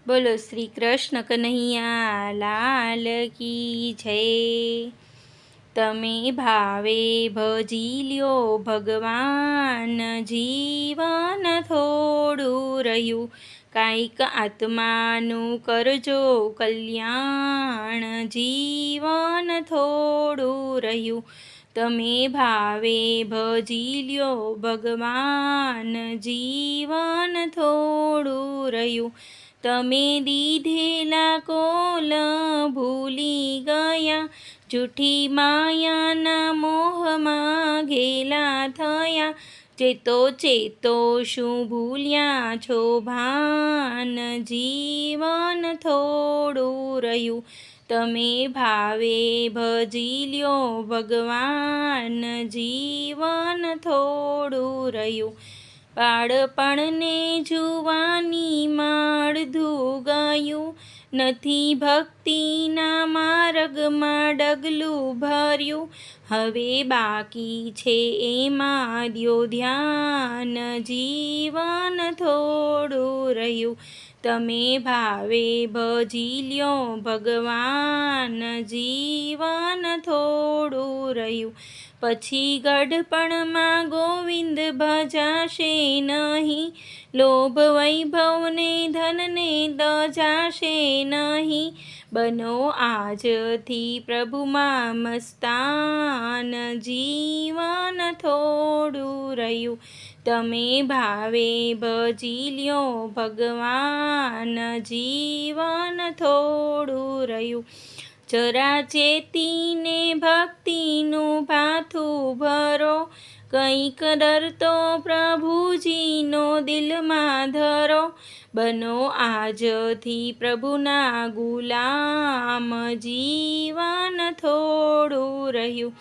બોલો શ્રી કૃષ્ણ કનૈયા લાલ કી જય। તમે ભાવે ભજી લ્યો ભગવાન, જીવન થોડું રહ્યું કાંઈક આત્માનું કરજો કલ્યાણ, જીવન થોડું રહ્યું। તમે ભાવે ભજી લ્યો ભગવાન, જીવન થોડું રહ્યું। તમે દીધેલા કોલ ભૂલી ગયા, જૂઠી માયાના મોહમાં ઘેલા થયા। ચેતો ચેતો શું ભૂલ્યા છો ભાન, જીવન થોડું રહ્યું। તમે ભાવે ભજી લ્યો ભગવાન, જીવન થોડું રહ્યું। બાળપણને જુવાનીમાં અડધું ગયું, નથી ભક્તિના માર્ગમાં ડગલું ભર્યું। હવે બાકી છે એમાં દ્યો ધ્યાન, જીવન થોડું રહ્યું। તમે ભાવે ભજી લ્યો ભગવાન, જીવન થોડું રહ્યું। પછી ગઢપણમાં ગોવિંદ ભજાશે નહીં, લોભ વૈભવને ધનને તજાશે નહીં। બનો આજથી પ્રભુમાં મસ્તાન, જીવન થોડું રહ્યું। તમે ભાવે ભજી લ્યો ભગવાન, જીવન થોડું રહ્યું। જરા ચેતીને ભક્તિનું ભાથું ભરો, કંઈક ડર તો પ્રભુજીનો દિલમાં ધરો। બનો આજથી પ્રભુના ગુલામ, જીવન થોડું રહ્યું।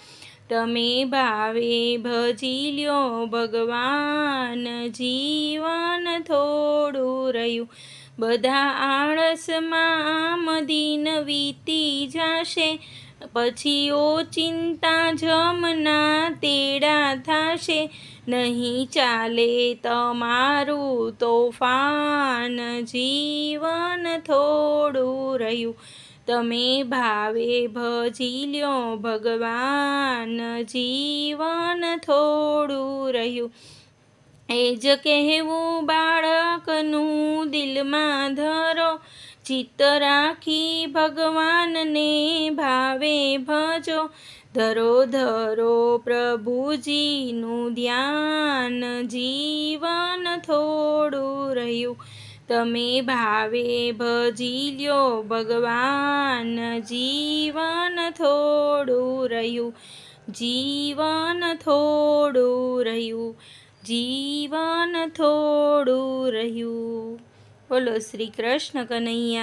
તમે ભાવે ભજી લ્યો ભગવાન, જીવન થોડું રહ્યું। બધા આળસમાં આમ દિન વીતી જશે, પછી ઓચિંતા જમના તેડા થશે। નહીં ચાલે તમારું તોફાન, જીવન થોડું રહ્યું। તમે ભાવે ભજી લ્યો ભગવાન, જીવન થોડું રહ્યું। એ જ કહેવું બાળકનું દિલમાં ધરો, ચિત્ત રાખી ભગવાનને ભાવે ભજો। ધરો ધરો પ્રભુજીનું ધ્યાન, જીવન થોડું રહ્યું। તમે ભાવે ભજી લ્યો ભગવાન, જીવન થોડું રહ્યું। જીવન થોડું રહ્યું, જીવન થોડું રહ્યું। બોલો શ્રી કૃષ્ણ કનૈયા।